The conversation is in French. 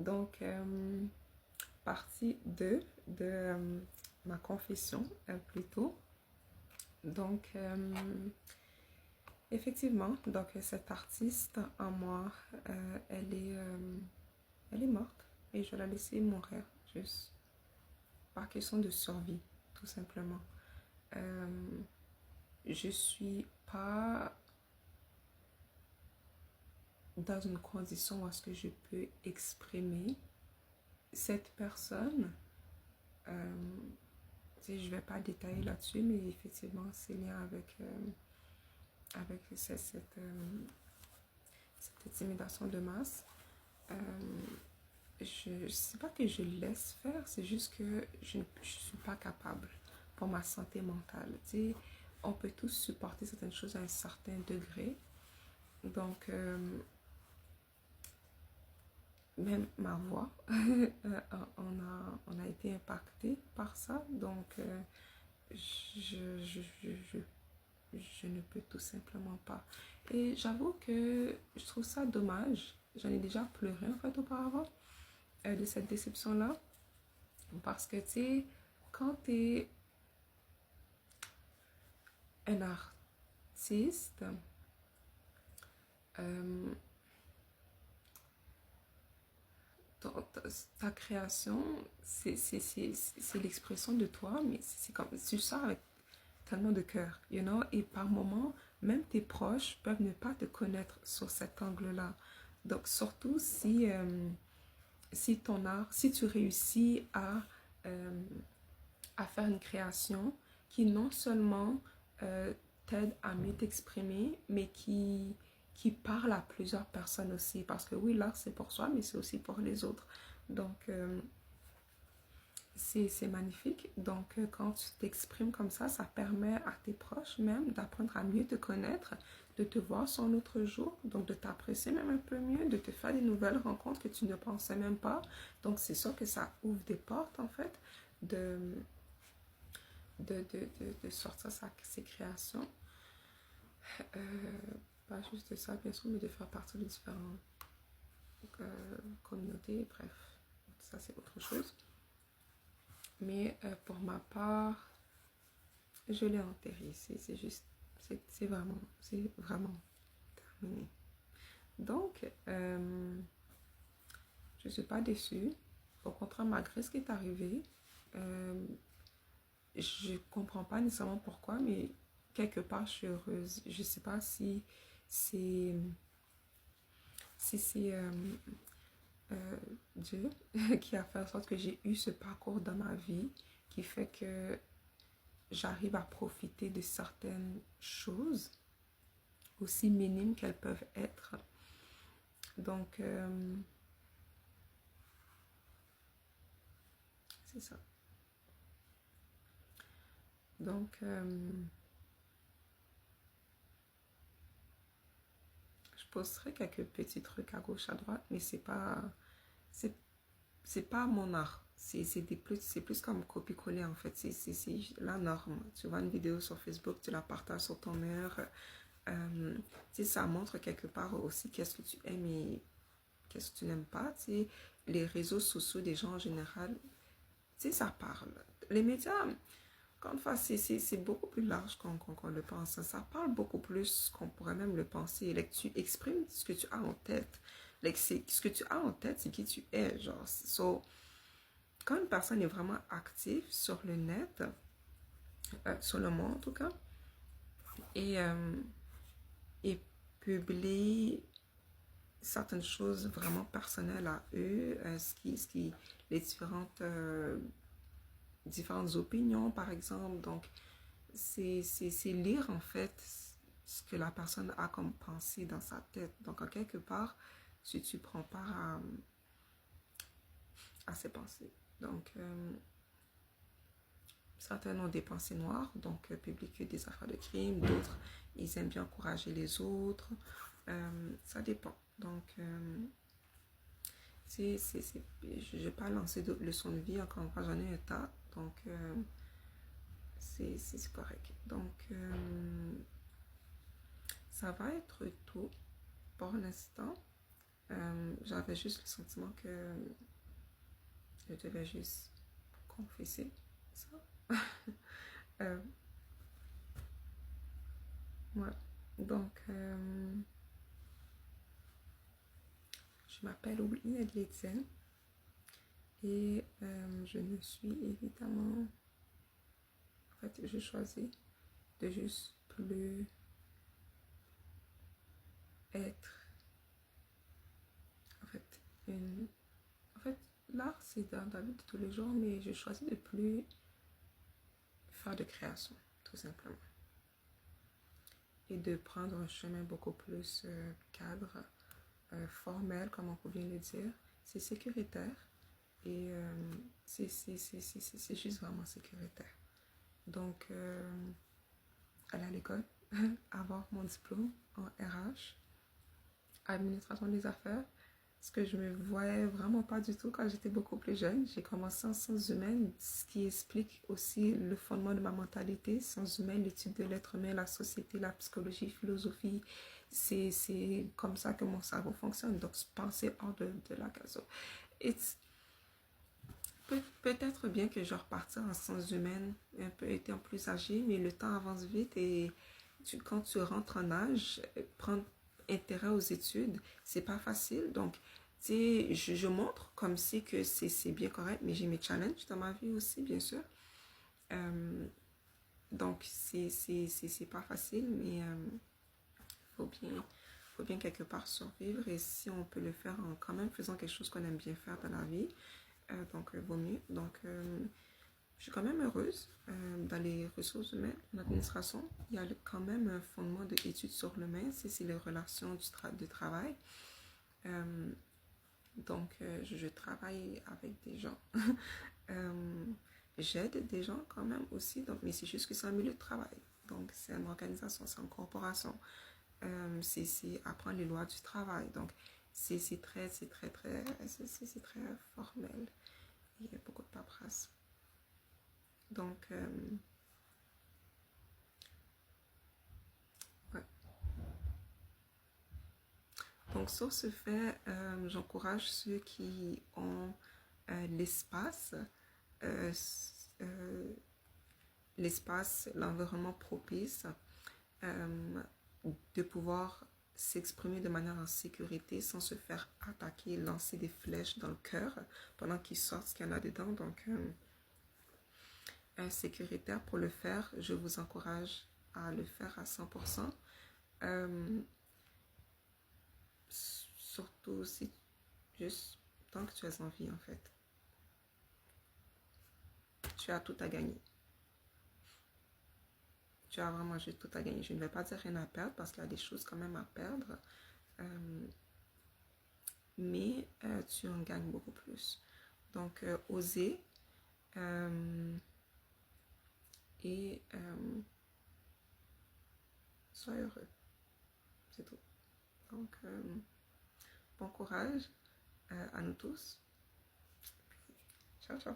Donc, partie 2 de ma confession, plutôt. Donc, effectivement, donc cette artiste en moi, elle est morte et je l'ai laissée mourir juste par question de survie, tout simplement. Je suis pas dans une condition où est-ce que je peux exprimer cette personne. Je ne vais pas détailler là-dessus, mais effectivement, c'est lié avec cette intimidation de masse. Je sais pas que je laisse faire, c'est juste que je ne suis pas capable pour ma santé mentale. Tu sais, on peut tous supporter certaines choses à un certain degré. Donc, même ma voix, on a été impacté par ça. Donc, je, je, je, je, je ne peux tout simplement pas. Et j'avoue que je trouve ça dommage. J'en ai déjà pleuré en fait auparavant de cette déception-là. Parce que tu sais, quand tu es un artiste, euh, ta création, c'est l'expression de toi, mais c'est comme tu sors avec tellement de cœur, you know, et par moments, même tes proches peuvent ne pas te connaître sur cet angle-là. Donc, surtout si ton art, si tu réussis euh, à faire une création qui non seulement t'aide à mieux t'exprimer, mais qui parle à plusieurs personnes aussi. Parce que oui, l'art, c'est pour soi, mais c'est aussi pour les autres. Donc, c'est magnifique. Donc, quand tu t'exprimes comme ça permet à tes proches même d'apprendre à mieux te connaître, de te voir sur un autre jour, donc de t'apprécier même un peu mieux, de te faire des nouvelles rencontres que tu ne pensais même pas. Donc, c'est sûr que ça ouvre des portes, en fait, de, de sortir ses créations. Pas juste ça, bien sûr, mais de faire partie de différentes communautés, bref, ça c'est autre chose. Mais pour ma part, je l'ai enterré. C'est juste, c'est vraiment terminé. Donc, je ne suis pas déçue. Au contraire, malgré ce qui est arrivé, je ne comprends pas nécessairement pourquoi, mais quelque part, je suis heureuse. Je ne sais pas c'est si c'est Dieu qui a fait en sorte que j'ai eu ce parcours dans ma vie qui fait que j'arrive à profiter de certaines choses, aussi minimes qu'elles peuvent être. Donc, c'est ça. Donc, je posterai quelques petits trucs à gauche, à droite, mais c'est, c'est pas mon art. C'est plus comme copier-coller en fait. C'est la norme. Tu vois une vidéo sur Facebook, tu la partages sur ton mur. Ça montre quelque part aussi qu'est-ce que tu aimes et qu'est-ce que tu n'aimes pas. Les réseaux sociaux des gens en général, ça parle. Les médias, encore une fois, c'est beaucoup plus large qu'on le pense. Ça parle beaucoup plus qu'on pourrait même le penser. Like, tu exprimes ce que tu as en tête. Like, ce que tu as en tête, c'est qui tu es. Genre, quand une personne est vraiment active sur le net, sur le monde en tout cas, et publie certaines choses vraiment personnelles à eux, les différentes opinions par exemple. Donc, c'est lire en fait ce que la personne a comme pensée dans sa tête. Donc, en quelque part, si tu prends part à ses pensées. Donc, certains ont des pensées noires, donc publient que des affaires de crime, d'autres, ils aiment bien encourager les autres. Ça dépend. Donc, je ne vais pas lancer de leçons de vie, encore une fois, j'en ai un tas. Donc, c'est correct. Donc, ça va être tout pour l'instant. J'avais juste le sentiment que je devais juste confesser ça. euh, ouais. Donc, je m'appelle Oublie Edlétienne et je ne suis évidemment... En fait, je choisis de juste plus être... En fait, une... En fait, l'art, c'est dans la vie de tous les jours, mais je choisis de plus faire de création, tout simplement. Et de prendre un chemin beaucoup plus cadre, formel, comme on peut bien le dire. C'est sécuritaire et c'est juste vraiment sécuritaire. Donc, aller à l'école, avoir mon diplôme en RH, administration des affaires, ce que je me voyais vraiment pas du tout quand j'étais beaucoup plus jeune. J'ai commencé en sciences humaines, ce qui explique aussi le fondement de ma mentalité. Sciences humaines, l'étude de l'être humain, la société, la psychologie, philosophie, c'est comme ça que mon cerveau fonctionne. Donc, penser hors de la case. Peut-être bien que je repartir en sciences humaines un peu étant plus âgé, mais le temps avance vite et quand tu rentres en âge, prendre intérêt aux études, c'est pas facile. Donc, tu sais, je montre comme si que c'est bien correct, mais j'ai mes challenges dans ma vie aussi, bien sûr. Euh, donc, c'est pas facile, mais faut bien, faut bien quelque part survivre. Et si on peut le faire en quand même faisant quelque chose qu'on aime bien faire dans la vie, donc vaut mieux. Donc, je suis quand même heureuse dans les ressources humaines, en administration. Il y a quand même un fondement d'études sur l'humain, c'est les relations de travail. Euh, donc, je travaille avec des gens. euh, J'aide des gens quand même aussi, donc, mais c'est juste que c'est un milieu de travail. Donc, c'est une organisation, c'est une corporation. C'est apprendre les lois du travail. Donc, c'est très formel. Il y a beaucoup de paperasse. Donc, ouais. Donc, sur ce fait, j'encourage ceux qui ont l'espace, euh, euh, l'environnement propice, euh, de pouvoir s'exprimer de manière en sécurité sans se faire attaquer, lancer des flèches dans le cœur pendant qu'ils sortent ce qu'il y en a dedans. Donc, sécuritaire pour le faire, je vous encourage à le faire à 100%. Euh, Surtout si juste tant que tu as envie en fait. Tu as tout à gagner. Tu as vraiment juste tout à gagner. Je ne vais pas dire rien à perdre parce qu'il y a des choses quand même à perdre. Euh, mais tu en gagnes beaucoup plus. Donc, oser et sois heureux. C'est tout. Donc, bon courage à nous tous. Ciao, ciao.